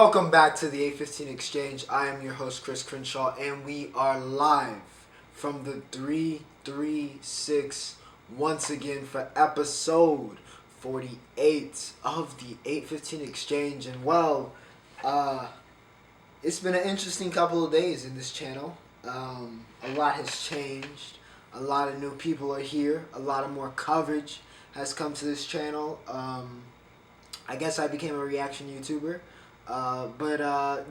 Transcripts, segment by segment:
Welcome back to the 815 Exchange. I am your host, Chris Crenshaw, and we are live from the 336 once again for episode 48 of the 815 Exchange. And it's been an interesting couple of days in this channel. A lot has changed. A lot of new people are here. A lot of more coverage has come to this channel. I guess I became a reaction YouTuber. But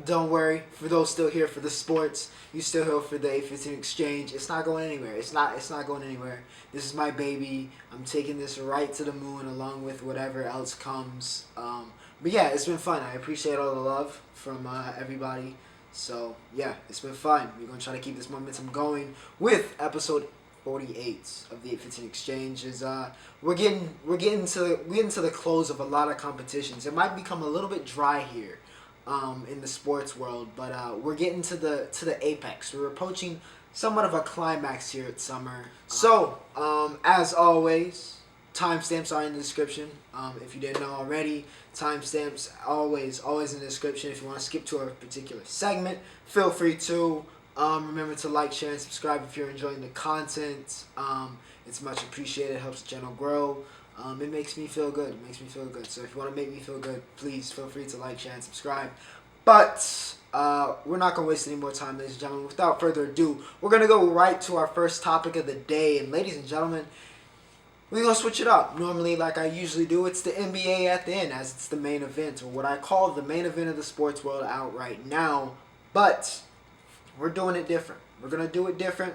don't worry, for those still here for the sports, you still here for the 815 Exchange. It's not going anywhere. It's not going anywhere. This is my baby. I'm taking this right to the moon along with whatever else comes. But yeah, it's been fun. I appreciate all the love from everybody. So yeah, it's been fun. We're gonna try to keep this momentum going with episode 48 of the 815 Exchange. We're getting to the close of a lot of competitions. It might become a little bit dry here in the sports world, but we're getting to the apex. We're approaching somewhat of a climax here at summer. So as always, timestamps are in the description. If you didn't know already, timestamps always in the description. If you want to skip to a particular segment, feel free to. Remember to like, share, and subscribe if you're enjoying the content. It's much appreciated. It helps the channel grow. It makes me feel good. So if you want to make me feel good, please feel free to like, share, and subscribe. But we're not going to waste any more time, ladies and gentlemen. Without further ado, we're going to go right to our first topic of the day. And ladies and gentlemen, we're going to switch it up. Normally, like I usually do, it's the NBA at the end, as it's the main event, or what I call the main event of the sports world out right now. But we're doing it different. We're going to do it different.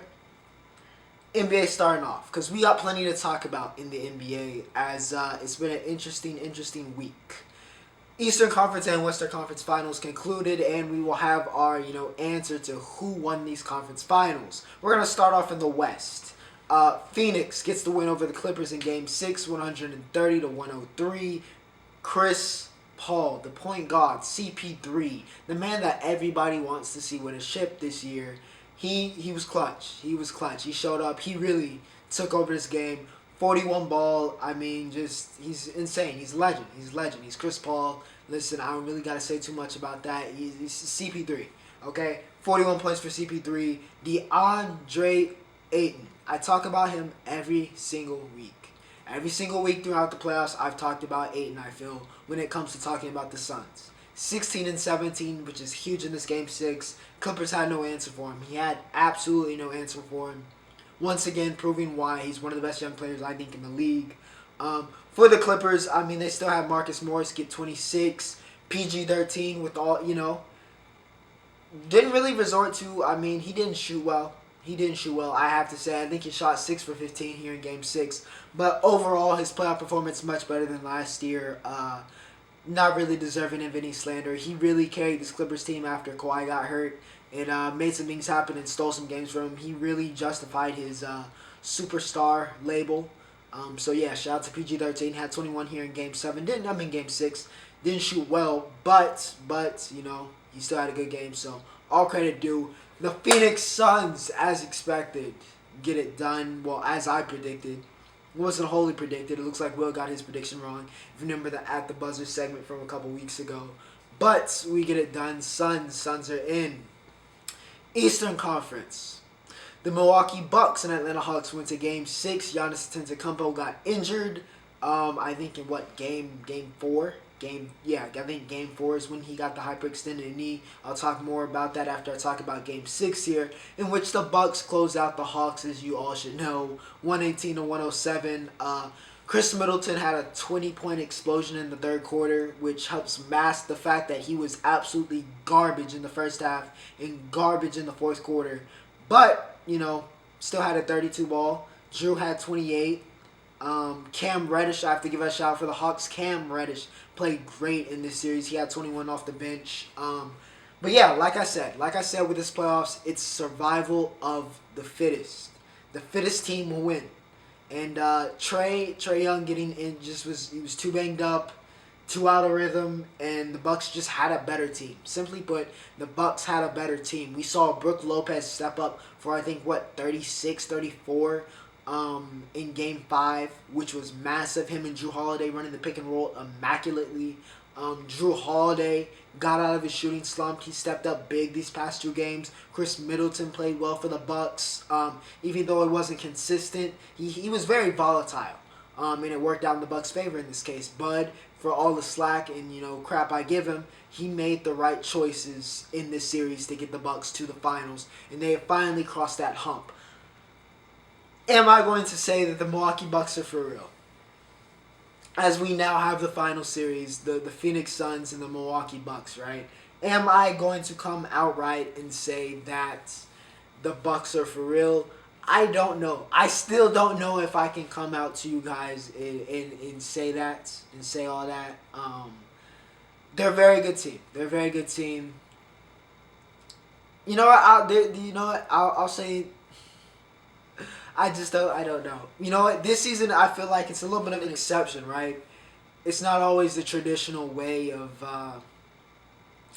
NBA starting off, because we got plenty to talk about in the NBA, as it's been an interesting week. Eastern Conference and Western Conference Finals concluded, and we will have our answer to who won these conference finals. We're going to start off in the West. Phoenix gets the win over the Clippers in Game 6, 130-103. Chris Paul, the point guard, CP3, the man that everybody wants to see win a ship this year. He was clutch. He showed up. He really took over this game. 41 ball. I mean, he's insane. He's legend. He's Chris Paul. Listen, I don't really got to say too much about that. He's CP3. Okay? 41 points for CP3. DeAndre Ayton. I talk about him every single week. Every single week throughout the playoffs, I've talked about Ayton, I feel, when it comes to talking about the Suns. 16 and 17, which is huge in this Game 6. Clippers had no answer for him. He had absolutely no answer for him. Once again, proving why he's one of the best young players, I think, in the league. For the Clippers, I mean, they still have Marcus Morris get 26. PG-13 with all, didn't really resort to, I mean, he didn't shoot well. I have to say. I think he shot 6 for 15 here in Game 6. But overall, his playoff performance much better than last year. Not really deserving of any slander. He really carried this Clippers team after Kawhi got hurt. And made some things happen and stole some games from him. He really justified his superstar label. So yeah, shout out to PG-13. Had 21 here in Game 7. Game 6. Didn't shoot well, but he still had a good game. So all credit due. The Phoenix Suns, as expected, get it done. Well, as I predicted. It wasn't wholly predicted. It looks like Will got his prediction wrong. If you remember the At the Buzzer segment from a couple weeks ago. But we get it done. Suns are in. Eastern Conference. The Milwaukee Bucks and Atlanta Hawks went to Game 6. Giannis Antetokounmpo got injured. I think in Game 4? I think Game 4 is when he got the hyperextended knee. I'll talk more about that after I talk about Game 6 here, in which the Bucks closed out the Hawks, as you all should know, 118-107. Chris Middleton had a 20-point explosion in the third quarter, which helps mask the fact that he was absolutely garbage in the first half and garbage in the fourth quarter. But, still had a 32 ball. Drew had 28. Cam Reddish, I have to give a shout out for the Hawks. Cam Reddish played great in this series. He had 21 off the bench. But yeah, like I said with this playoffs, it's survival of the fittest. The fittest team will win. And Trae Young getting in he was too banged up, too out of rhythm, and the Bucks just had a better team. Simply put, the Bucks had a better team. We saw Brook Lopez step up for 36, 34 in Game 5, which was massive. Him and Drew Holiday running the pick and roll immaculately. Drew Holiday got out of his shooting slump. He stepped up big these past 2 games. Chris Middleton played well for the Bucks. Even though it wasn't consistent, he was very volatile. And it worked out in the Bucks' favor in this case. Bud, for all the slack and crap I give him, he made the right choices in this series to get the Bucks to the finals, and they have finally crossed that hump. Am I going to say that the Milwaukee Bucks are for real? As we now have the final series, the Phoenix Suns and the Milwaukee Bucks, right? Am I going to come outright and say that the Bucks are for real? I don't know. I still don't know if I can come out to you guys and say that and say all that. They're a very good team. They're a very good team. You know what? I'll say. I don't know. You know what? This season, I feel like it's a little bit of an exception, right? It's not always the traditional way of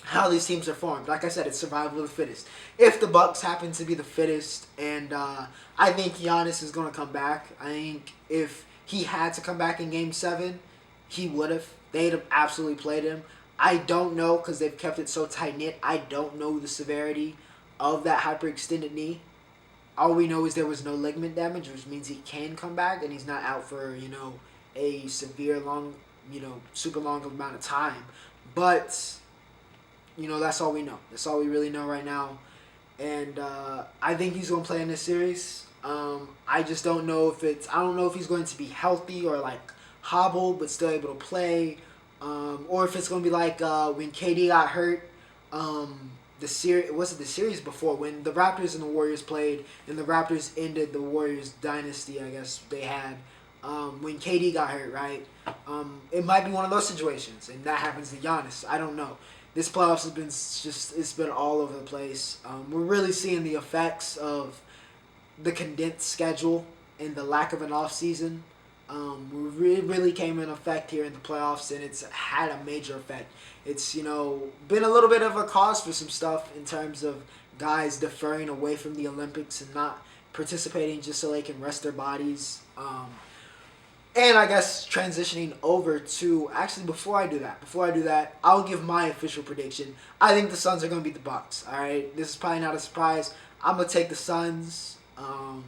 how these teams are formed. Like I said, it's survival of the fittest. If the Bucks happen to be the fittest, and I think Giannis is going to come back. I think if he had to come back in Game 7, he would have. They'd have absolutely played him. I don't know, because they've kept it so tight-knit. I don't know the severity of that hyperextended knee. All we know is there was no ligament damage, which means he can come back, and he's not out for, a severe long, super long amount of time. But, that's all we know. That's all we really know right now. And I think he's going to play in this series. I just don't know if I don't know if he's going to be healthy or, hobbled but still able to play. Or if it's going to be like when KD got hurt, the series before when the Raptors and the Warriors played and the Raptors ended the Warriors dynasty, I guess they had, when KD got hurt, right? It might be one of those situations, and that happens to Giannis. I don't know. This playoffs has been it's been all over the place. We're really seeing the effects of the condensed schedule and the lack of an off season. Really came in effect here in the playoffs, and it's had a major effect. It's, been a little bit of a cause for some stuff in terms of guys deferring away from the Olympics and not participating just so they can rest their bodies. And I guess transitioning over to, actually before I do that, I'll give my official prediction. I think the Suns are going to beat the Bucks, all right? This is probably not a surprise. I'm going to take the Suns. I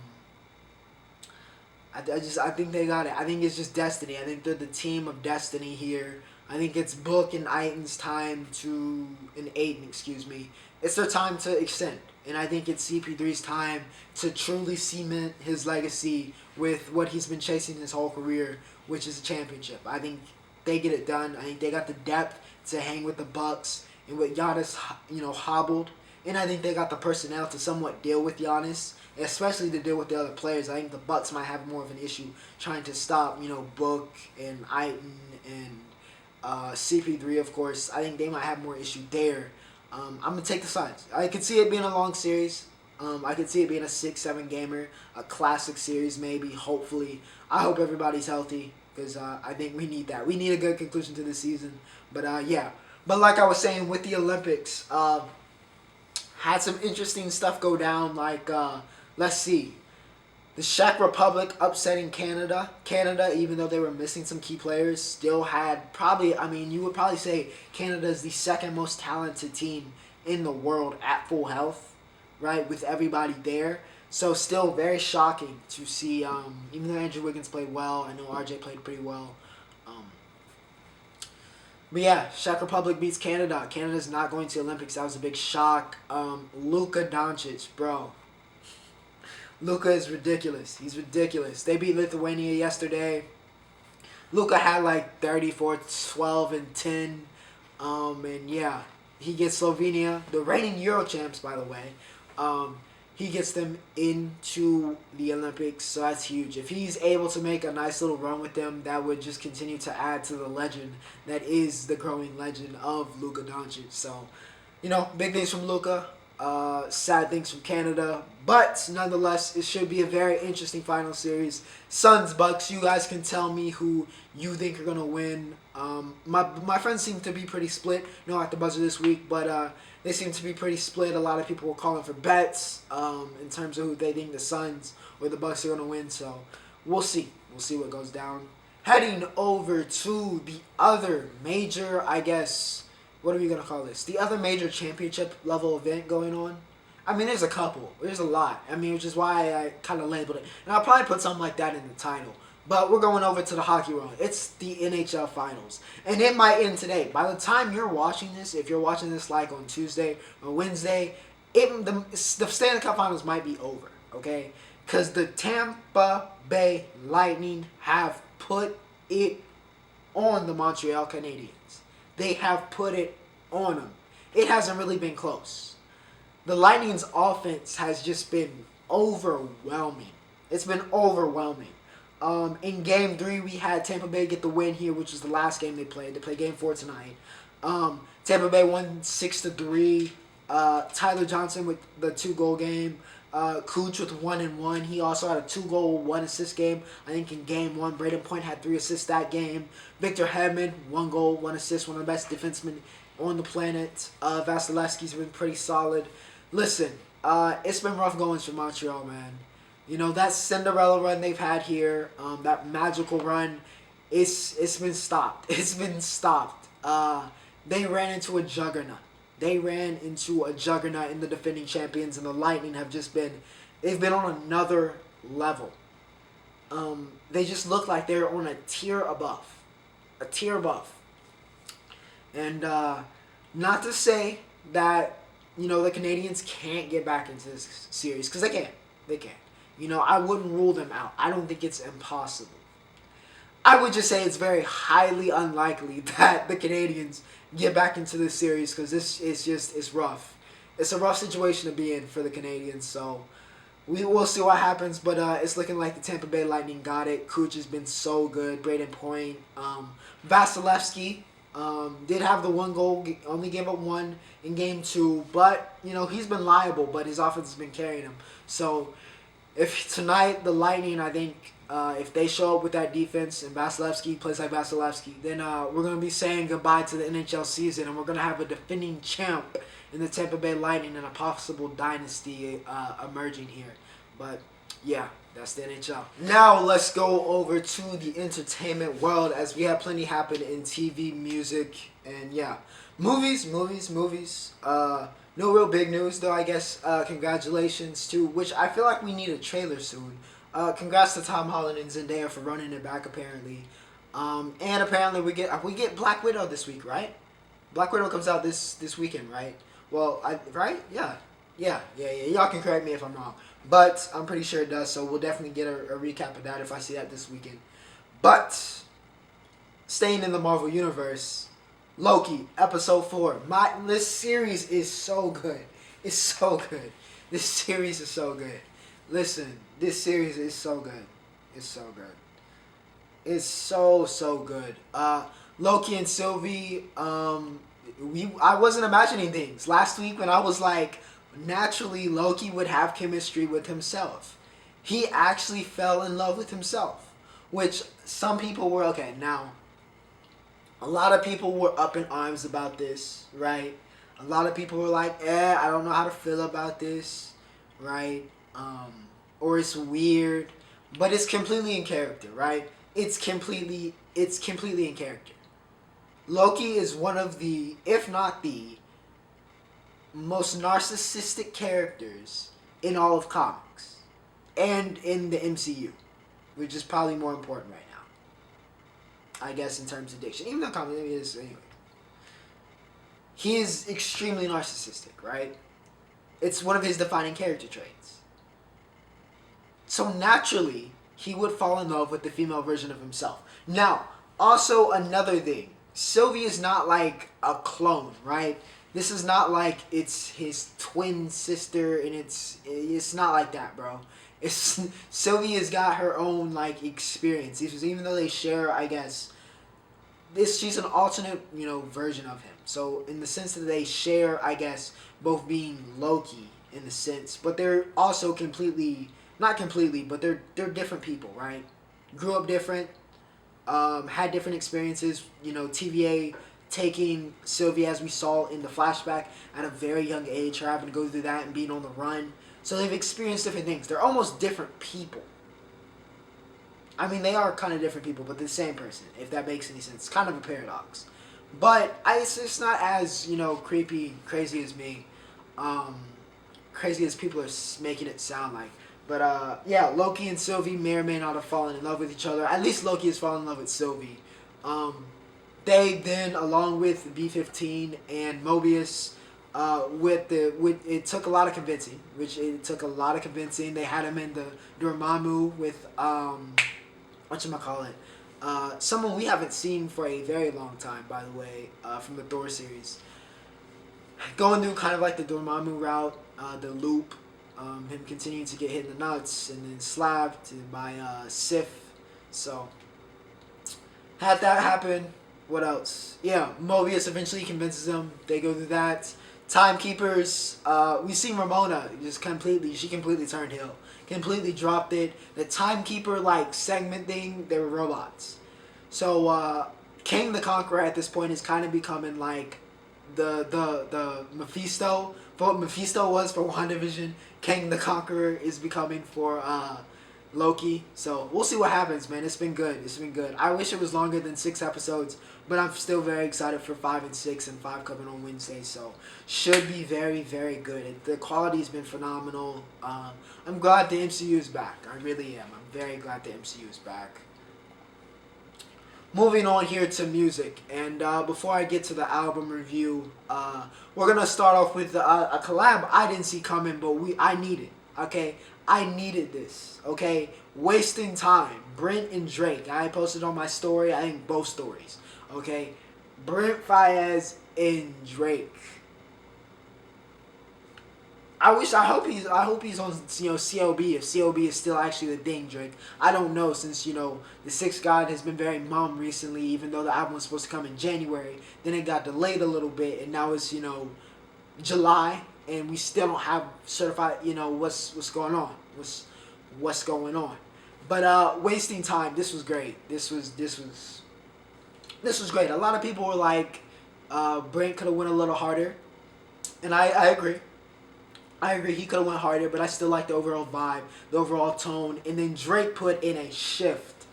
think they got it. I think it's just destiny. I think they're the team of destiny here. I think it's Book and Aiton's time It's their time to extend. And I think it's CP3's time to truly cement his legacy with what he's been chasing his whole career, which is a championship. I think they get it done. I think they got the depth to hang with the Bucks and with Giannis, hobbled. And I think they got the personnel to somewhat deal with Giannis, especially to deal with the other players. I think the Bucks might have more of an issue trying to stop, Book and Aiton and CP3, of course. I think they might have more issue there. I'm going to take the Suns. I could see it being a long series. I could see it being a 6-7 gamer, a classic series maybe, hopefully. I hope everybody's healthy because I think we need that. We need a good conclusion to the season. But, yeah. But like I was saying, with the Olympics, had some interesting stuff go down. Let's see. The Czech Republic upsetting Canada. Canada, even though they were missing some key players, still had you would probably say Canada is the second most talented team in the world at full health, right, with everybody there. So still very shocking to see, even though Andrew Wiggins played well, I know RJ played pretty well. But yeah, Czech Republic beats Canada. Canada's not going to the Olympics. That was a big shock. Luka Doncic, bro. Luka is ridiculous. He's ridiculous. They beat Lithuania yesterday. Luka had 34, 12, and 10. And yeah, he gets Slovenia, the reigning Euro champs, by the way. He gets them into the Olympics, so that's huge. If he's able to make a nice little run with them, that would just continue to add to the legend that is the growing legend of Luka Doncic. So, big things from Luka. Sad things from Canada, but nonetheless, it should be a very interesting final series. Suns, Bucks, you guys can tell me who you think are going to win. My friends seem to be pretty split. No, at the buzzer this week, but they seem to be pretty split. A lot of people were calling for bets in terms of who they think the Suns or the Bucks are going to win, so we'll see. We'll see what goes down. Heading over to the other major, I guess, what are we going to call this? The other major championship level event going on. I mean, there's a couple. There's a lot. I mean, which is why I kind of labeled it. And I'll probably put something like that in the title. But we're going over to the hockey world. It's the NHL Finals. And it might end today. By the time you're watching this, if you're watching this like on Tuesday or Wednesday, the Stanley Cup Finals might be over. Okay? Because the Tampa Bay Lightning have put it on the Montreal Canadiens. They have put it on them. It hasn't really been close. The Lightning's offense has just been overwhelming. It's been overwhelming. In Game 3, we had Tampa Bay get the win here, which was the last game they played. They play Game 4 tonight. Tampa Bay won 6-3. Tyler Johnson with the 2-goal game. Cooch with 1-1. He also had a 2-goal, 1-assist game. I think in Game 1, Braden Point had 3 assists that game. Victor Hedman, 1 goal, 1 assist, one of the best defensemen on the planet. Vasilevsky's been pretty solid. Listen, it's been rough goings for Montreal, man. You know, that Cinderella run they've had here, that magical run, it's been stopped. It's been stopped. They ran into a juggernaut. They ran into a juggernaut in the defending champions, and the Lightning have just been, they've been on another level. They just look like they're on a tier above. A tier above. And not to say that, you know, the Canadiens can't get back into this series, because they can. They can. You know, I wouldn't rule them out. I don't think it's impossible. I would just say it's very highly unlikely that the Canadiens get back into this series, because this is just, it's rough. It's a rough situation to be in for the Canadiens, so we'll see what happens, but it's looking like the Tampa Bay Lightning got it. Cooch has been so good. Braden Point. Vasilevsky did have the 1 goal, only gave up 1 in Game 2, but, you know, he's been liable, but his offense has been carrying him. So, if tonight the Lightning, I think, if they show up with that defense and Vasilevsky plays like Vasilevsky, then we're going to be saying goodbye to the NHL season, and we're going to have a defending champ in the Tampa Bay Lightning and a possible dynasty emerging here. But, yeah, that's the NHL. Now, let's go over to the entertainment world, as we have plenty happen in TV, music, and, yeah, movies. No real big news, though, I guess. Congratulations to, which I feel like we need a trailer soon. Congrats to Tom Holland and Zendaya for running it back, apparently. And apparently we get Black Widow this week, right? Black Widow comes out this weekend, right? Well, right? Yeah. Y'all can correct me if I'm wrong. But I'm pretty sure it does, so we'll definitely get a recap of that if I see that this weekend. But, staying in the Marvel Universe, Loki, episode 4. This series is so good. It's so good. This series is so good. Listen, this series is so good. It's so good. It's so good. Loki and Sylvie, I wasn't imagining things. Last week when I was like, naturally Loki would have chemistry with himself. He actually fell in love with himself. Which some people were, okay, now, a lot of people were up in arms about this, right? A lot of people were like, I don't know how to feel about this, right? Or it's weird, but it's completely in character, right? It's completely in character. Loki is one of the, if not the, most narcissistic characters in all of comics and in the MCU, which is probably more important right now, I guess, in terms of diction. Even though comic is, anyway. He is extremely narcissistic, right? It's one of his defining character traits. So naturally, he would fall in love with the female version of himself. Now, also another thing, Sylvie is not like a clone, right? This is not like it's his twin sister, and it's not like that, bro. Sylvie has got her own like experience. Even though they share, I guess, she's an alternate, version of him. So in the sense that they share, I guess, both being Loki in the sense, but they're also not completely, but they're different people, right? Grew up different, had different experiences. TVA taking Sylvie, as we saw in the flashback, at a very young age, her having to go through that and being on the run. So they've experienced different things. They're almost different people. I mean, they are kind of different people, but the same person, if that makes any sense. Kind of a paradox. But it's not as, crazy as me. Crazy as people are making it sound like. But, yeah, Loki and Sylvie may or may not have fallen in love with each other. At least Loki has fallen in love with Sylvie. They then, along with B-15 and Mobius, it took a lot of convincing. They had him in the Dormammu with, whatchamacallit, someone we haven't seen for a very long time, by the way, from the Thor series. Going through kind of like the Dormammu route, the loop, him continuing to get hit in the nuts and then slapped by Sif. So, had that happen. What else? Yeah, Mobius eventually convinces him. They go through that. Timekeepers, we see Ramona she completely turned heel. Completely dropped it. The Timekeeper, segment thing, they were robots. So, King the Conqueror at this point is kind of becoming the Mephisto. For what Mephisto was for WandaVision, King the Conqueror is becoming for Loki. So we'll see what happens, man. It's been good. I wish it was longer than 6 episodes, but I'm still very excited for 5 and 6 and 5 coming on Wednesday. So should be very, very good. The quality's been phenomenal. I'm glad the MCU is back. I really am. I'm very glad the MCU is back. Moving on here to music, and before I get to the album review, we're gonna start off with a collab I didn't see coming, but I need it. Okay, I needed this. Okay, Wasting Time, Brent and Drake. I posted on my story. I think both stories. Okay, Brent Faiyaz and Drake. I hope he's on CLB, if CLB is still actually the thing, Drake. I don't know, since the Sixth God has been very mum recently, even though the album was supposed to come in January. Then it got delayed a little bit, and now it's July, and we still don't have certified what's going on. What's going on. But Wasting Time, this was great. This was great. A lot of people were like, Brent could have went a little harder, and I agree. He could have went harder, but I still like the overall vibe, the overall tone. And then Drake put in a shift.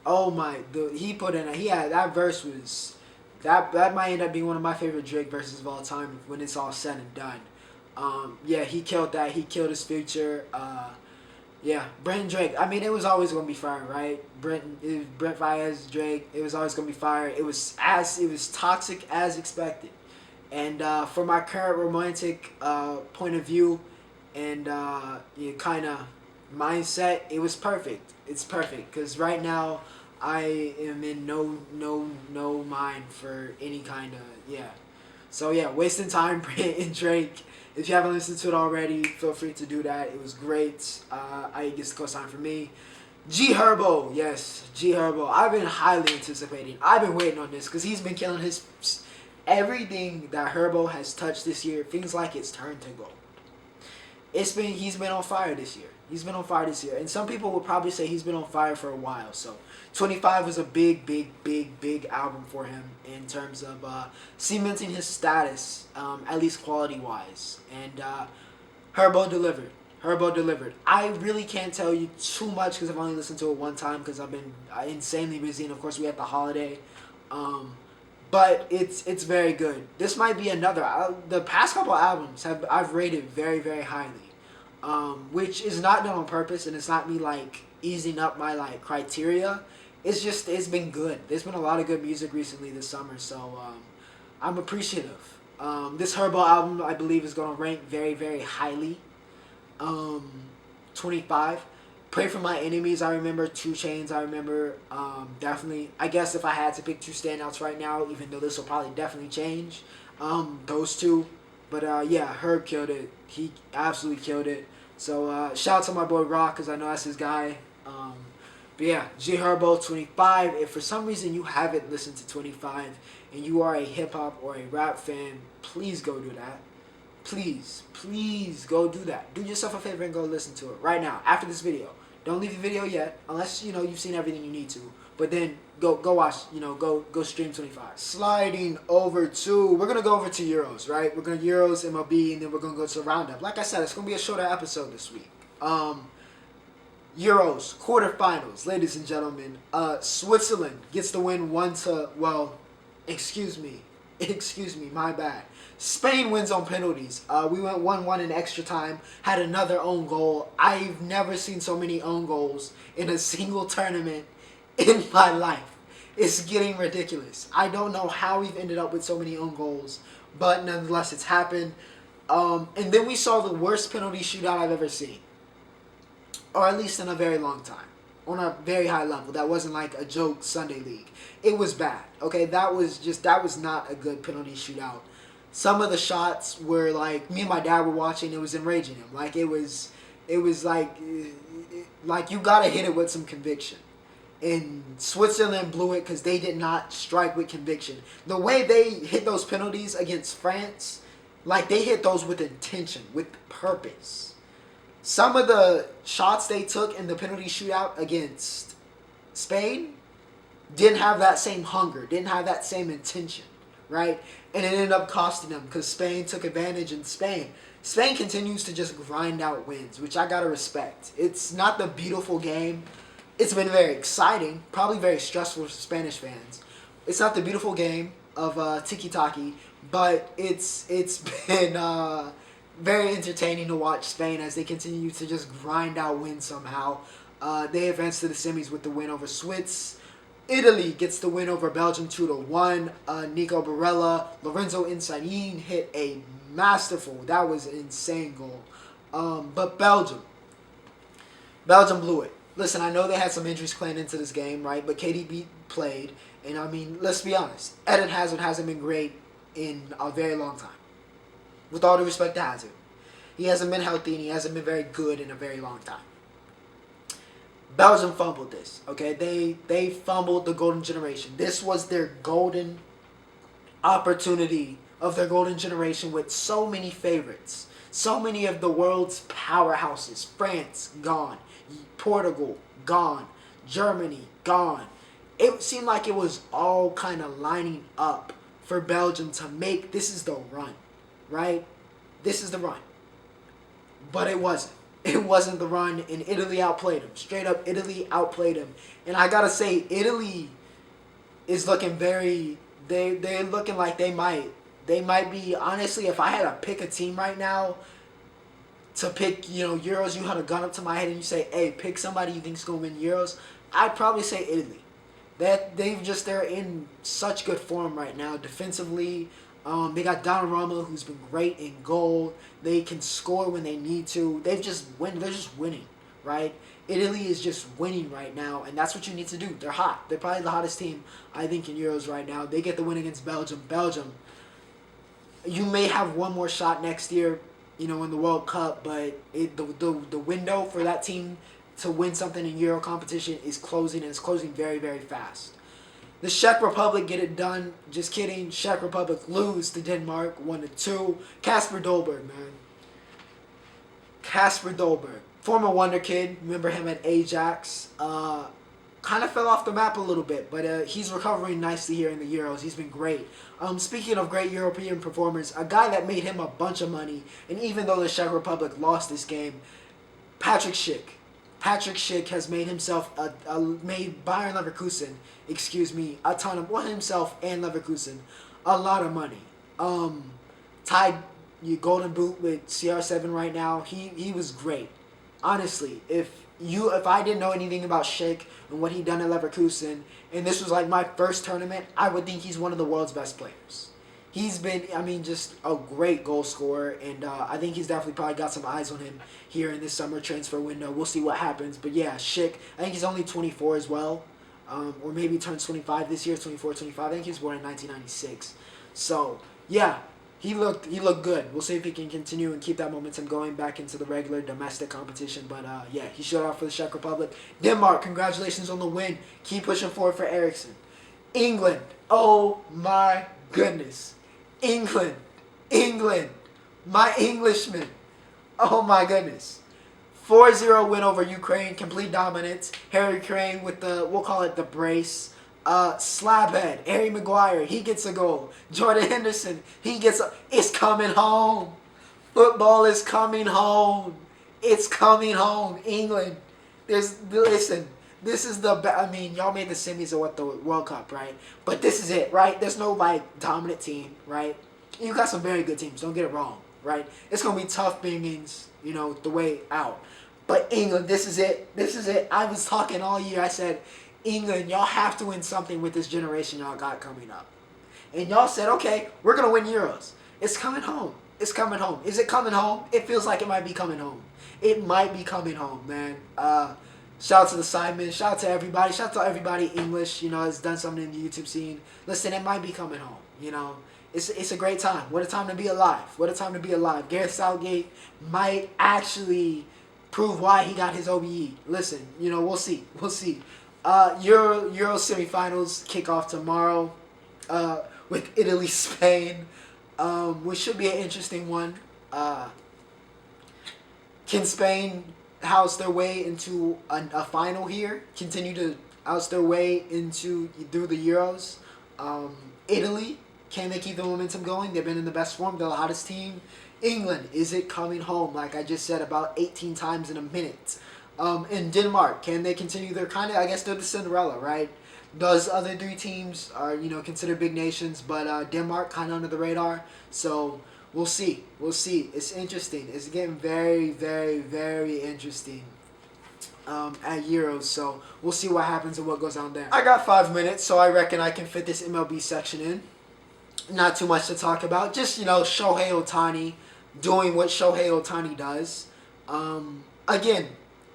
Oh my, that verse was, that might end up being one of my favorite Drake verses of all time when it's all said and done. Yeah, he killed that. He killed his future. Yeah, Brent and Drake. I mean, it was always gonna be fire, right? Brent Faiyaz, Drake. It was always gonna be fire. It was toxic as expected. And for my current romantic point of view and kind of mindset, it was perfect. It's perfect because right now I am in no mind for any kind of So yeah, Wasting Time, Brent and Drake. If you haven't listened to it already, feel free to do that. It was great. I guess the co-sign for me. Herbo, yes, Herbo. I've been highly anticipating. I've been waiting on this because he's been killing his. Everything that Herbo has touched this year feels like it's turned to gold. He's been on fire this year. And some people would probably say he's been on fire for a while. So 25 was a big album for him in terms of cementing his status, at least quality wise. And Herbo delivered. I really can't tell you too much because I've only listened to it one time because I've been insanely busy, and of course we had the holiday. But it's very good. This might be another. The past couple albums I've rated very, very highly, which is not done on purpose, and it's not me easing up my criteria. It's been good. There's been a lot of good music recently this summer, so I'm appreciative. This Herbo album I believe is gonna rank very, very highly. 25. Pray for My Enemies, I remember. 2 Chainz, I remember. Definitely. I guess if I had to pick 2 standouts right now, even though this will probably definitely change, those 2. But yeah, Herb killed it. He absolutely killed it. So shout out to my boy Rock, because I know that's his guy. But yeah, Herbo 25. If for some reason you haven't listened to 25 and you are a hip hop or a rap fan, please go do that. Please go do that. Do yourself a favor and go listen to it right now after this video. Don't leave the video yet, unless you've seen everything you need to. But then go watch, go stream 25. Sliding over to, we're gonna go over to Euros, right? We're gonna Euros, MLB, and then we're gonna go to Roundup. Like I said, it's gonna be a shorter episode this week. Euros quarterfinals, ladies and gentlemen. Switzerland gets the win excuse me, my bad. Spain wins on penalties. We went 1-1 in extra time, had another own goal. I've never seen so many own goals in a single tournament in my life. It's getting ridiculous. I don't know how we've ended up with so many own goals, but nonetheless, it's happened. And then we saw the worst penalty shootout I've ever seen, or at least in a very long time, on a very high level. That wasn't like a joke Sunday league. It was bad. Okay, that was not a good penalty shootout. Some of the shots were like, me and my dad were watching. It was enraging him. Like it was like you gotta hit it with some conviction. And Switzerland blew it because they did not strike with conviction. The way they hit those penalties against France, like they hit those with intention, with purpose. Some of the shots they took in the penalty shootout against Spain didn't have that same hunger, didn't have that same intention, right? And it ended up costing them because Spain took advantage, and Spain continues to just grind out wins, which I gotta respect. It's not the beautiful game. It's been very exciting, probably very stressful for Spanish fans. It's not the beautiful game of tiki-taki, but it's been very entertaining to watch Spain as they continue to just grind out wins somehow. They advance to the semis with the win over Swiss. Italy gets the win over Belgium 2-1. Nico Barella, Lorenzo Insigne hit a masterful, that was an insane goal. But Belgium blew it. Listen, I know they had some injuries playing into this game, right? But KDB played, and I mean, let's be honest. Eden Hazard hasn't been great in a very long time. With all due respect to Hazard, he hasn't been healthy, and he hasn't been very good in a very long time. Belgium fumbled this, okay? They fumbled the golden generation. This was their golden opportunity of their golden generation with so many favorites. So many of the world's powerhouses. France, gone. Portugal, gone. Germany, gone. It seemed like it was all kind of lining up for Belgium to make, this is the run, right? This is the run. But it wasn't. It wasn't the run, and Italy outplayed him. Straight up, Italy outplayed him. And I gotta say, Italy is looking very, they're looking like they might be, honestly, if I had to pick a team right now, to pick, Euros, you had a gun up to my head and you say, hey, pick somebody you think's going to win Euros, I'd probably say Italy. They're in such good form right now. Defensively, they got Donnarumma, who's been great in goal. They can score when they need to. They're just winning, right? Italy is just winning right now, and that's what you need to do. They're hot. They're probably the hottest team, I think, in Euros right now. They get the win against Belgium. Belgium, you may have one more shot next year, in the World Cup, but the window for that team to win something in Euro competition is closing, and it's closing very, very fast. The Czech Republic get it done. Just kidding. Czech Republic lose to Denmark 1-2. Kasper Dolberg, man. Kasper Dolberg, former wonder kid. Remember him at Ajax. Kind of fell off the map a little bit, but he's recovering nicely here in the Euros. He's been great. Speaking of great European performers, a guy that made him a bunch of money, and even though the Czech Republic lost this game, Patrick Schick. Patrick Schick has made himself made Bayern Leverkusen, a ton of, himself and Leverkusen, a lot of money. Tied golden boot with CR7 right now. He was great. Honestly, if I didn't know anything about Schick and what he'd done at Leverkusen, and this was like my first tournament, I would think he's one of the world's best players. He's been, just a great goal scorer, and I think he's definitely probably got some eyes on him here in this summer transfer window. We'll see what happens. But yeah, Schick, I think he's only 24 as well, or maybe turns 25 this year, 24, 25. I think he was born in 1996. So yeah, he looked good. We'll see if he can continue and keep that momentum going back into the regular domestic competition. But yeah, he showed out for the Czech Republic. Denmark, congratulations on the win. Keep pushing forward for Eriksson. England, oh my goodness. England, my Englishmen. Oh my goodness. 4-0 win over Ukraine, complete dominance. Harry Kane with we'll call it the brace. Slabhead, Harry Maguire, he gets a goal. Jordan Henderson, it's coming home. Football is coming home. It's coming home. England, Listen, this is I mean, y'all made the semis of the World Cup, right? But this is it, right? There's no like dominant team, right? You got some very good teams. Don't get it wrong, right? It's gonna be tough being, the way out. But England, this is it. This is it. I was talking all year. I said, England, y'all have to win something with this generation y'all got coming up. And y'all said, okay, we're gonna win Euros. It's coming home. It's coming home. Is it coming home? It feels like it might be coming home. It might be coming home, man. Shout out to the Simon. Shout out to everybody. Shout out to everybody English, has done something in the YouTube scene. Listen, it might be coming home, It's a great time. What a time to be alive. What a time to be alive. Gareth Southgate might actually prove why he got his OBE. Listen, we'll see. We'll see. Euro semifinals kick off tomorrow with Italy, Spain, which should be an interesting one. Can Spain house their way into a final here? Continue to house their way through the Euros? Italy, can they keep the momentum going? They've been in the best form. They're the hottest team. England, is it coming home? Like I just said about 18 times in a minute. And Denmark, can they continue their I guess they're the Cinderella, right? Those other three teams are, considered big nations, but Denmark kind of under the radar. So we'll see. We'll see. It's interesting. It's getting very, very, very interesting at Euros. So we'll see what happens and what goes on there. I got 5 minutes, so I reckon I can fit this MLB section in. Not too much to talk about. Just, Shohei Ohtani doing what Shohei Ohtani does. Again,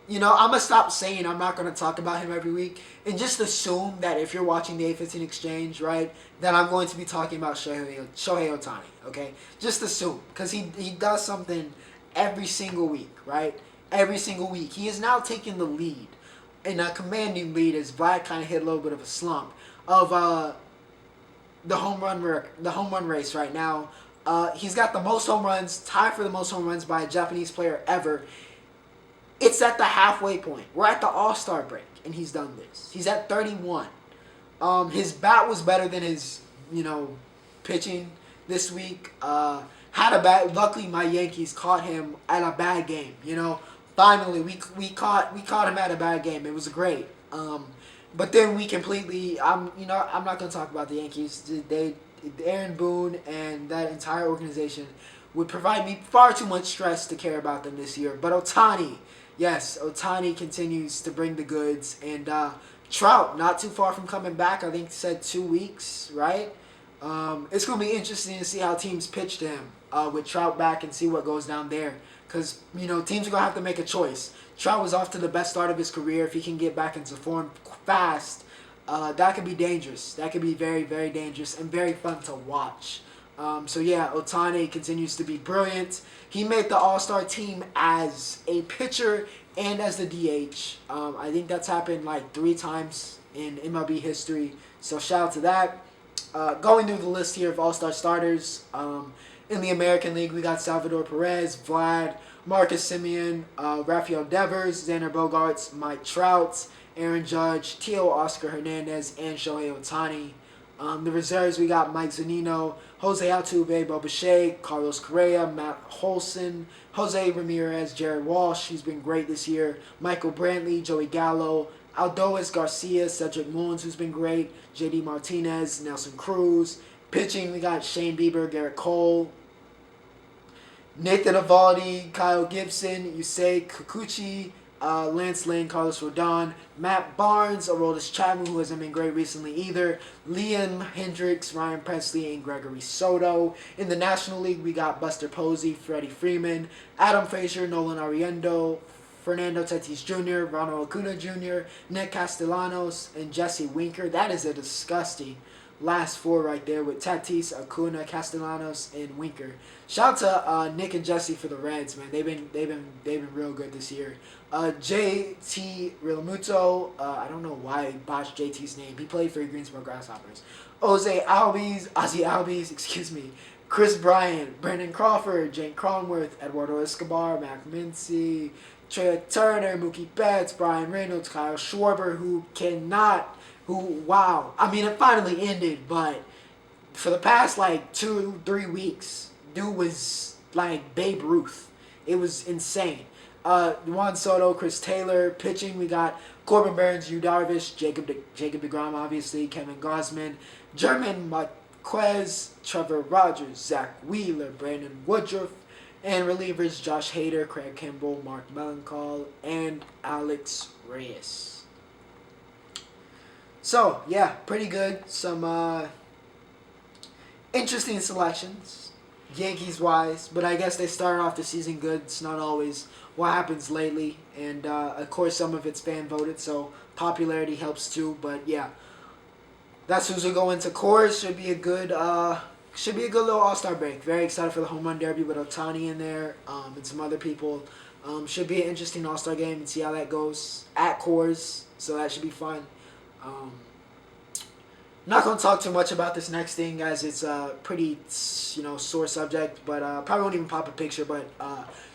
I'm going to stop saying I'm not going to talk about him every week and just assume that if you're watching the A15 Exchange, right, that I'm going to be talking about Shohei Ohtani, okay? Just assume, because he does something every single week, right? Every single week. He is now taking the lead, and a commanding lead as Vlad kind of hit a little bit of a slump of the home run race right now. He's got the most home runs, tied for the most home runs by a Japanese player ever. It's at the halfway point. We're at the All-Star break, and he's done this. He's at 31. His bat was better than his, pitching this week. Luckily, my Yankees caught him at a bad game. Finally, we caught him at a bad game. It was great. But then we completely. I'm not gonna talk about the Yankees. Aaron Boone and that entire organization would provide me far too much stress to care about them this year. But Ohtani. Yes, Ohtani continues to bring the goods. And Trout, not too far from coming back. I think he said 2 weeks, right? It's going to be interesting to see how teams pitch to him with Trout back and see what goes down there. Because, teams are going to have to make a choice. Trout was off to the best start of his career. If he can get back into form fast, that could be dangerous. That could be very, very dangerous and very fun to watch. Ohtani continues to be brilliant. He made the All-Star team as a pitcher and as the DH. I think that's happened like 3 times in MLB history. So shout out to that. Going through the list here of All-Star starters. In the American League, we got Salvador Perez, Vlad, Marcus Semien, Rafael Devers, Xander Bogaerts, Mike Trout, Aaron Judge, Tio Oscar Hernandez, and Shohei Ohtani. The reserves, we got Mike Zunino, Jose Altuve, Bo Bichette, Carlos Correa, Matt Olson, Jose Ramirez, Jared Walsh, he's been great this year, Michael Brantley, Joey Gallo, Aldois Garcia, Cedric Mullins, who's been great, JD Martinez, Nelson Cruz. Pitching, we got Shane Bieber, Garrett Cole, Nathan Eovaldi, Kyle Gibson, Yusei Kikuchi, Lance Lynn, Carlos Rodon, Matt Barnes, Aroldis Chapman, who hasn't been great recently either, Liam Hendricks, Ryan Presley, and Gregory Soto. In the National League, we got Buster Posey, Freddie Freeman, Adam Frazier, Nolan Ariendo, Fernando Tatis Jr., Ronald Acuna Jr., Nick Castellanos, and Jesse Winker. That is a disgusting last 4 right there with Tatis, Acuna, Castellanos, and Winker. Shout out to Nick and Jesse for the Reds, man. They've been real good this year. JT Realmuto, I don't know why I botched JT's name. He played for the Greensboro Grasshoppers. Ozzy Albies, excuse me. Chris Bryant, Brandon Crawford, Jake Cronworth, Eduardo Escobar, Mac Mincy, Trey Turner, Mookie Betts, Brian Reynolds, Kyle Schwarber, wow. I mean, it finally ended, but for the past, 2-3 weeks, dude was like Babe Ruth. It was insane. Juan Soto, Chris Taylor. Pitching, we got Corbin Burns, Yu Darvish, Jacob DeGrom, obviously, Kevin Gausman, German Marquez, Trevor Rogers, Zach Wheeler, Brandon Woodruff, and relievers Josh Hader, Craig Kimbrell, Mark Melanchol, and Alex Reyes. So, yeah, pretty good. Some interesting selections, Yankees-wise, but I guess they started off the season good. It's not always what happens lately, and of course some of it's fan-voted, so popularity helps too, but yeah. That's who's going to go into Coors. Should be a good little All-Star break. Very excited for the home run derby with Ohtani in there and some other people. Should be an interesting All-Star game and see how that goes at Coors. So that should be fun. Not going to talk too much about this next thing, guys. It's a pretty, sore subject, but probably won't even pop a picture. But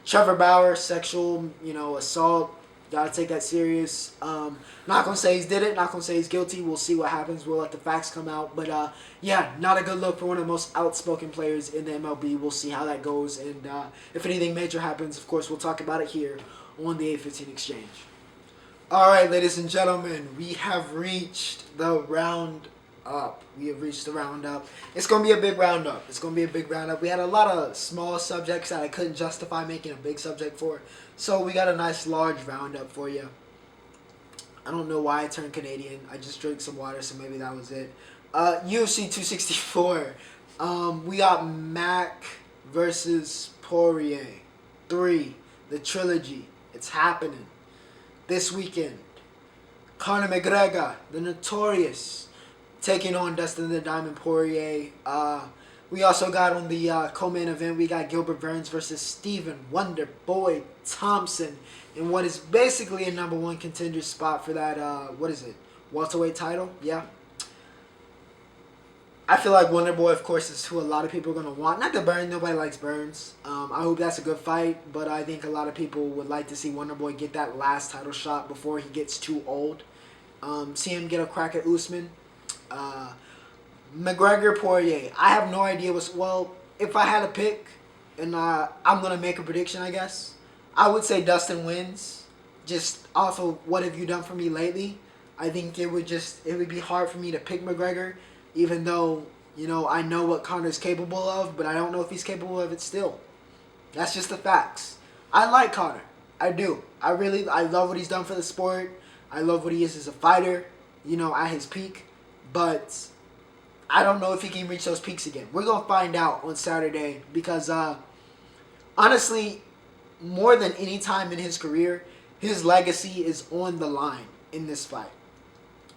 Trevor Bauer, sexual, assault. Gotta take that serious. Not gonna say he's did it. Not gonna say he's guilty. We'll see what happens. We'll let the facts come out. But yeah, not a good look for one of the most outspoken players in the MLB. We'll see how that goes. And if anything major happens, of course, we'll talk about it here on the 815 Exchange. All right, ladies and gentlemen, we have reached the Roundup. We have reached the Roundup. It's going to be a big Roundup. It's going to be a big Roundup. We had a lot of small subjects that I couldn't justify making a big subject for. So we got a nice large Roundup for you. I don't know why I turned Canadian. I just drank some water, so maybe that was it. UFC 264. We got Mac versus Poirier 3. The trilogy. It's happening this weekend. Conor McGregor, the Notorious, taking on Dustin the Diamond Poirier. We also got on the co-main event, we got Gilbert Burns versus Stephen Wonder Boy Thompson in what is basically a number one contender spot for that, welterweight title? Yeah. I feel like Wonder Boy, of course, is who a lot of people are going to want. Not that Burns, nobody likes Burns. I hope that's a good fight, but I think a lot of people would like to see Wonder Boy get that last title shot before he gets too old. See him get a crack at Usman. McGregor Poirier. I have no idea if I had a pick, and I'm going to make a prediction, I guess, I would say Dustin wins, just off of what have you done for me lately. I think it would be hard for me to pick McGregor, even though, I know what Conor's capable of, but I don't know if he's capable of it still. That's just the facts. I like Conor. I do. I love what he's done for the sport. I love what he is as a fighter, at his peak. But I don't know if he can reach those peaks again. We're going to find out on Saturday because, honestly, more than any time in his career, his legacy is on the line in this fight.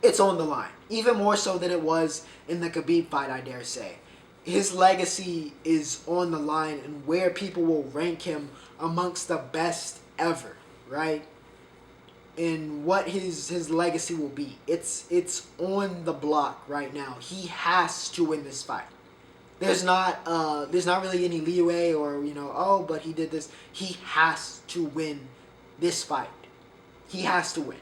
It's on the line. Even more so than it was in the Khabib fight, I dare say. His legacy is on the line and where people will rank him amongst the best ever, right? And what his legacy will be. It's on the block right now. He has to win this fight. There's not really any leeway or but he did this. He has to win this fight. He has to win.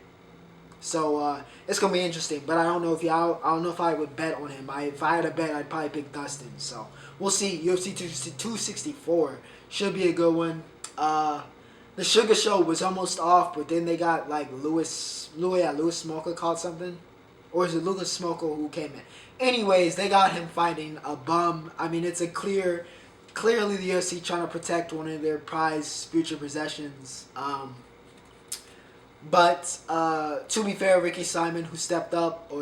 So it's gonna be interesting. But I don't know if I would bet on him. If I had a bet, I'd probably pick Dustin. So we'll see. UFC 264 should be a good one. The Sugar Show was almost off, but then they got like Louis Smolka caught something. Or is it Lucas Smolka who came in? Anyways, they got him fighting a bum. I mean, it's clearly the UFC trying to protect one of their prized future possessions. But to be fair, Ricky Simon, who stepped up, or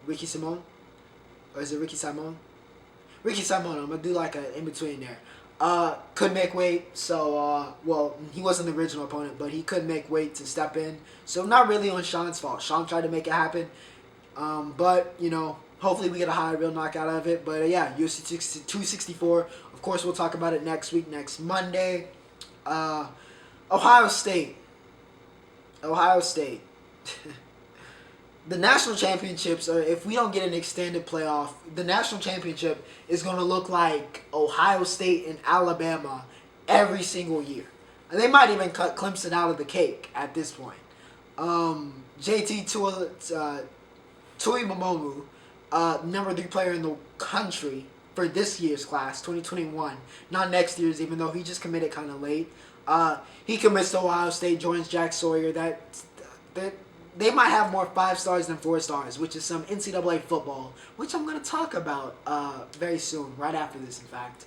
Ricky Simon? Or is it Ricky Simon? Ricky Simon, I'm going to do like an in-between there. Could make weight, so, he wasn't the original opponent, but he could make weight to step in. So not really on Sean's fault. Sean tried to make it happen. But, hopefully we get a high real knockout out of it. But, yeah, UFC 264. Of course, we'll talk about it next week, next Monday. Ohio State. The national championships, or if we don't get an extended playoff, the national championship is going to look like Ohio State and Alabama every single year. And they might even cut Clemson out of the cake at this point. JT Tuimoloau, number 3 player in the country for this year's class, 2021. Not next year's, even though he just committed kind of late. He commits to Ohio State, joins Jack Sawyer. That they might have more 5 stars than 4 stars, which is some NCAA football, which I'm going to talk about very soon, right after this, in fact.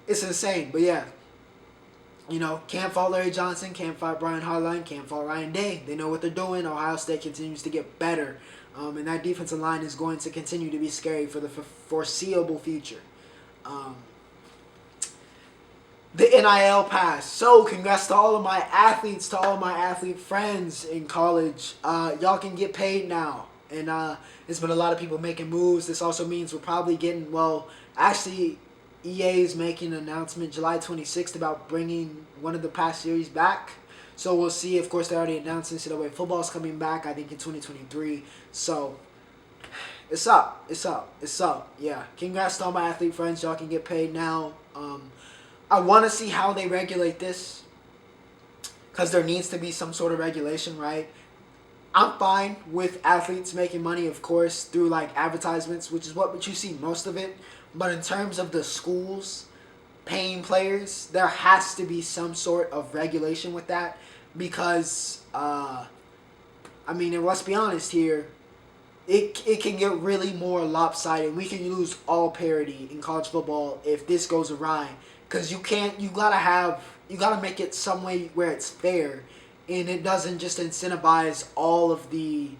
It's insane, but yeah. Can't fault Larry Johnson, can't fault Brian Hartline, can't fault Ryan Day. They know what they're doing. Ohio State continues to get better. And that defensive line is going to continue to be scary for the foreseeable future. The NIL pass. So, congrats to all of my athletes, to all of my athlete friends in college. Y'all can get paid now. And there's been a lot of people making moves. This also means we're probably getting, actually, EA is making an announcement July 26th about bringing one of the past series back. So we'll see. Of course, they already announced NCAA football's coming back, I think, in 2023. So it's up. It's up. It's up. Yeah. Congrats to all my athlete friends. Y'all can get paid now. I want to see how they regulate this, because there needs to be some sort of regulation, right? I'm fine with athletes making money, of course, through like advertisements, which is what you see most of it. But in terms of the schools paying players, there has to be some sort of regulation with that, because, and let's be honest here, it can get really more lopsided. We can lose all parity in college football if this goes awry, because you gotta make it some way where it's fair, and it doesn't just incentivize all of the,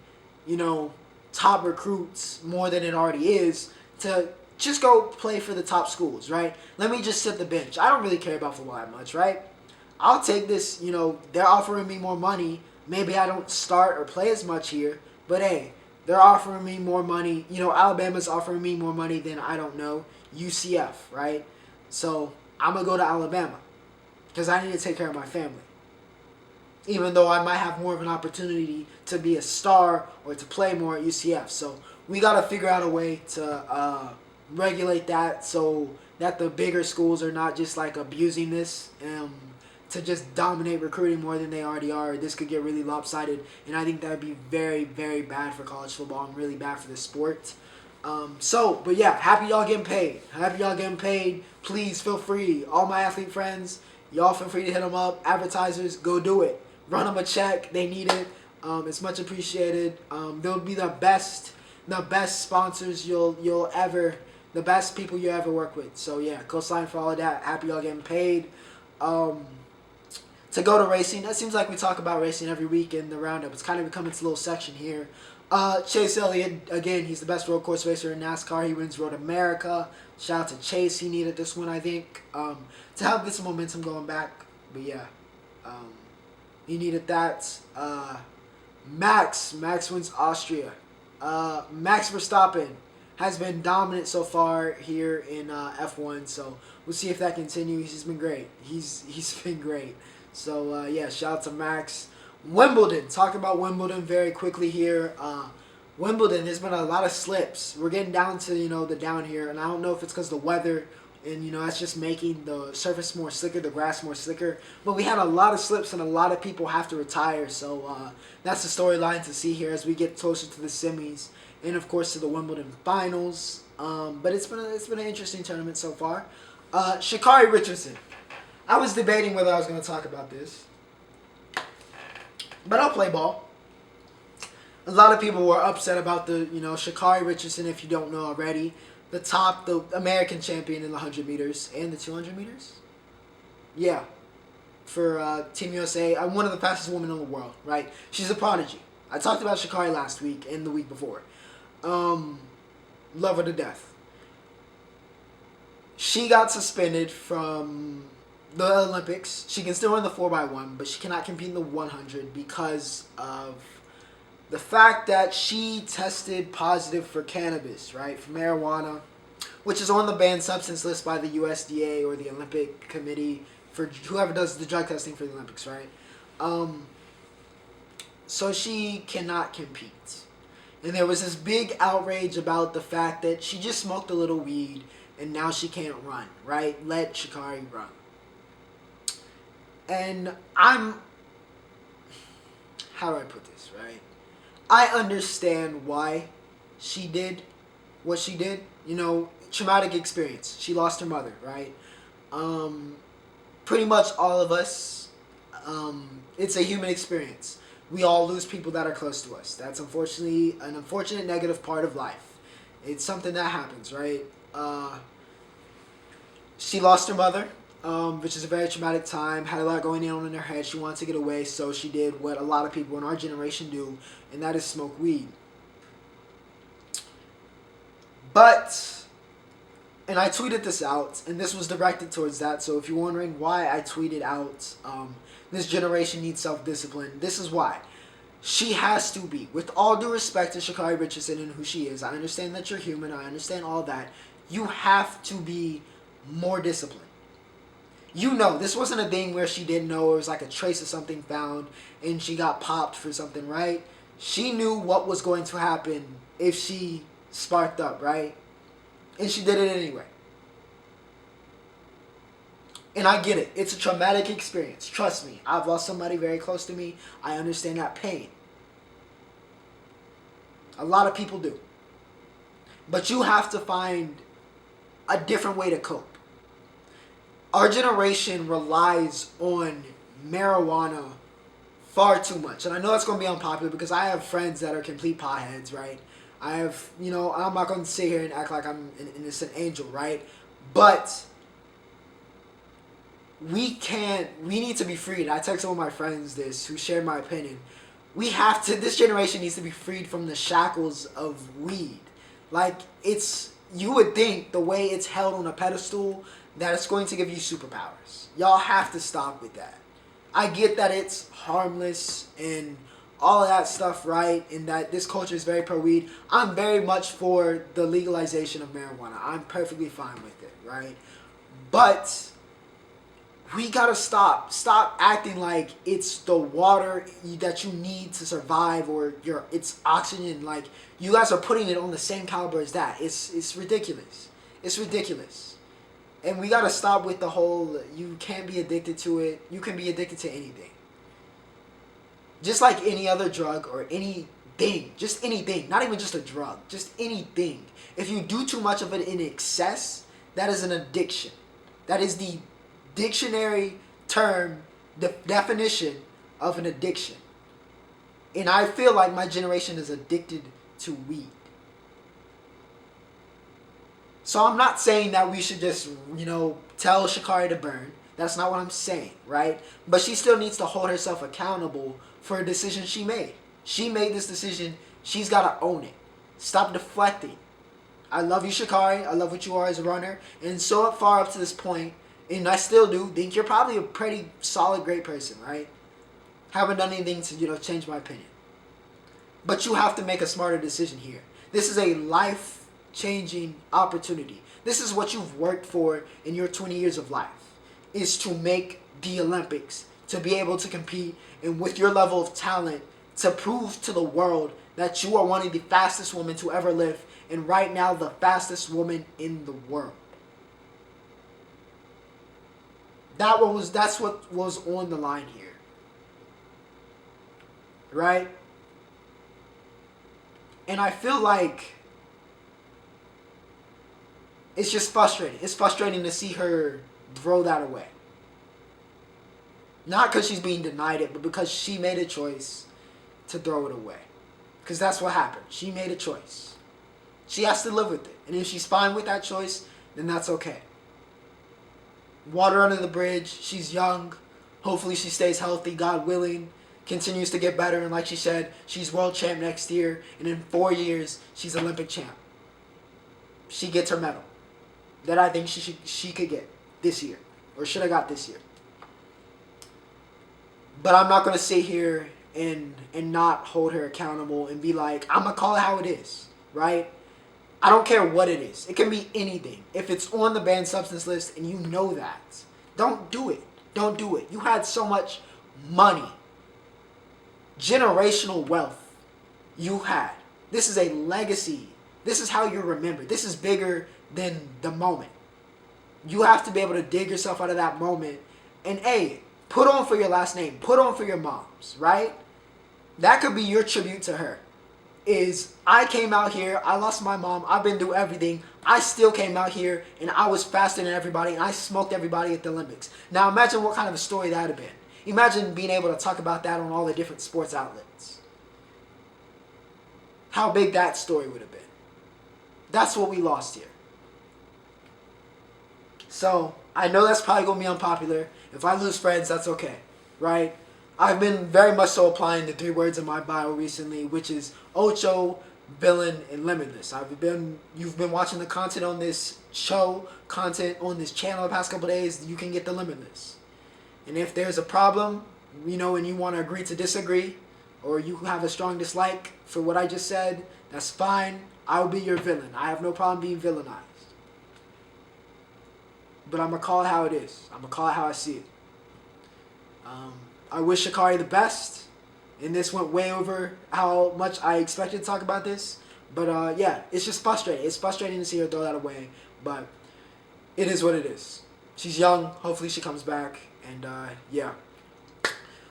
top recruits more than it already is to just go play for the top schools, right? Let me just sit the bench. I don't really care about football that much, right? I'll take this, they're offering me more money. Maybe I don't start or play as much here, but hey, they're offering me more money. Alabama's offering me more money than, UCF, right? So I'm going to go to Alabama because I need to take care of my family. Even though I might have more of an opportunity to be a star or to play more at UCF. So we got to figure out a way to regulate that so that the bigger schools are not just like abusing this to just dominate recruiting more than they already are. This could get really lopsided, and I think that would be very, very bad for college football and really bad for the sport. But yeah, happy y'all getting paid. Happy y'all getting paid. Please feel free. All my athlete friends, y'all feel free to hit them up. Advertisers, go do it. Run them a check. They need it. It's much appreciated. They'll be the best sponsors you'll ever. The best people you ever work with. So yeah, co-sign for all of that. Happy y'all getting paid. To go to racing, it seems like we talk about racing every week in the Roundup. It's kind of become its little section here. Chase Elliott, again, he's the best road course racer in NASCAR. He wins Road America. Shout out to Chase. He needed this one, I think, to help get some momentum going back. But yeah, he needed that. Max wins Austria. Max Verstappen has been dominant so far here in F1, so we'll see if that continues. He's been great. He's been great. So yeah, shout out to Max. Wimbledon. Talking about Wimbledon very quickly here. Wimbledon, there's been a lot of slips. We're getting down to the down here, and I don't know if it's because the weather and that's just making the surface more slicker, the grass more slicker. But we had a lot of slips, and a lot of people have to retire. So that's the storyline to see here as we get closer to the semis. And of course to the Wimbledon finals. But it's been an interesting tournament so far. Sha'carri Richardson. I was debating whether I was going to talk about this, but I'll play ball. A lot of people were upset about the Sha'carri Richardson. If you don't know already, the American champion in the 100 meters and the 200 meters. Yeah, for Team USA. I'm one of the fastest women in the world. Right? She's a prodigy. I talked about Sha'carri last week and the week before. Love her to death. She got suspended from the Olympics. She can still run the 4x1, but she cannot compete in the 100 because of the fact that she tested positive for cannabis, right? For marijuana, which is on the banned substance list by the USDA or the Olympic Committee for whoever does the drug testing for the Olympics, right? So she cannot compete. And there was this big outrage about the fact that she just smoked a little weed and now she can't run, right? Let Sha'carri run. And how do I put this, right? I understand why she did what she did. Traumatic experience. She lost her mother, right? pretty much all of us, it's a human experience. We all lose people that are close to us. That's unfortunately an unfortunate negative part of life. It's something that happens, right? She lost her mother, which is a very traumatic time. Had a lot going on in her head. She wanted to get away, so she did what a lot of people in our generation do, and that is smoke weed. But, and I tweeted this out, and this was directed towards that, so if you're wondering why I tweeted out, this generation needs self-discipline, this is why. She has to be. With all due respect to Sha'carri Richardson and who she is, I understand that you're human, I understand all that. You have to be more disciplined. You know, this wasn't a thing where she didn't know it was like a trace of something found and she got popped for something, right? She knew what was going to happen if she sparked up, right? And she did it anyway. And I get it. It's a traumatic experience. Trust me. I've lost somebody very close to me. I understand that pain. A lot of people do. But you have to find a different way to cope. Our generation relies on marijuana far too much. And I know that's going to be unpopular because I have friends that are complete potheads, right? I have, you know, I'm not going to sit here and act like I'm an innocent angel, right? But we need to be freed. I texted one of my friends this who shared my opinion. This generation needs to be freed from the shackles of weed. Like, you would think the way it's held on a pedestal that it's going to give you superpowers. Y'all have to stop with that. I get that it's harmless and all of that stuff, right? And that this culture is very pro-weed. I'm very much for the legalization of marijuana. I'm perfectly fine with it, right? But we gotta stop. Stop acting like it's the water that you need to survive or it's oxygen. Like, you guys are putting it on the same caliber as that. It's ridiculous. It's ridiculous. And we gotta stop with the whole, you can't be addicted to it. You can be addicted to anything. Just like any other drug or anything. Just anything. Not even just a drug. Just anything. If you do too much of it in excess, that is an addiction. That is the dictionary term, the definition of an addiction. And I feel like my generation is addicted to weed. So I'm not saying that we should just, tell Sha'carri to burn. That's not what I'm saying, right? But she still needs to hold herself accountable for a decision she made. She made this decision. She's got to own it. Stop deflecting. I love you, Sha'carri. I love what you are as a runner. And so far up to this point, and I still do think you're probably a pretty solid, great person, right? Haven't done anything to, change my opinion. But you have to make a smarter decision here. This is a life-changing opportunity. This is what you've worked for in your 20 years of life, is to make the Olympics, to be able to compete, and with your level of talent, to prove to the world that you are one of the fastest women to ever live, and right now the fastest woman in the world. That's what was on the line here. Right? And I feel like it's just frustrating. It's frustrating to see her throw that away. Not because she's being denied it, but because she made a choice to throw it away. Because that's what happened. She made a choice. She has to live with it. And if she's fine with that choice, then that's okay. Water under the bridge. She's young. Hopefully she stays healthy, God willing. Continues to get better. And like she said, she's world champ next year. And in 4 years, she's Olympic champ. She gets her medal that I think she could get this year. Or should have got this year. But I'm not going to sit here and not hold her accountable and be like, I'm going to call it how it is. Right? I don't care what it is. It can be anything. If it's on the banned substance list and you know that, don't do it. Don't do it. You had so much money, generational wealth you had. This is a legacy. This is how you're remembered. This is bigger than the moment. You have to be able to dig yourself out of that moment and, put on for your last name. Put on for your mom's, right? That could be your tribute to her. is I came out here, I lost my mom, I've been through everything. I still came out here and I was faster than everybody and I smoked everybody at the Olympics. Now imagine what kind of a story that would have been. Imagine being able to talk about that on all the different sports outlets. How big that story would have been. That's what we lost here. So, I know that's probably going to be unpopular. If I lose friends, that's okay. Right? I've been very much so applying the 3 words in my bio recently, which is Ocho, Villain, and Limitless. You've been watching the content on this show, content on this channel the past couple days, you can get the Limitless. And if there's a problem, and you want to agree to disagree, or you have a strong dislike for what I just said, that's fine. I'll be your villain. I have no problem being villainized. But I'm going to call it how it is. I'm going to call it how I see it. I wish Sha'carri the best. And this went way over how much I expected to talk about this. But yeah, it's just frustrating. It's frustrating to see her throw that away. But it is what it is. She's young. Hopefully she comes back. And yeah.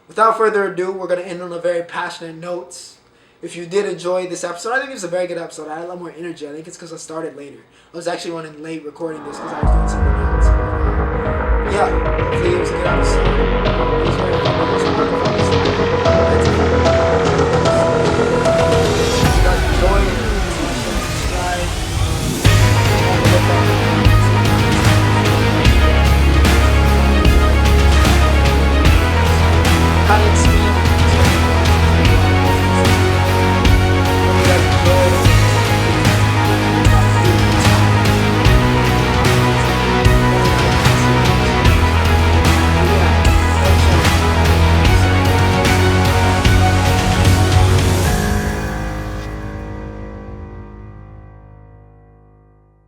Without further ado, we're going to end on a very passionate note. If you did enjoy this episode, I think it was a very good episode. I had a lot more energy. I think it's because I started later. I was actually running late recording this because I was doing something else. Yeah, hopefully it was a good episode.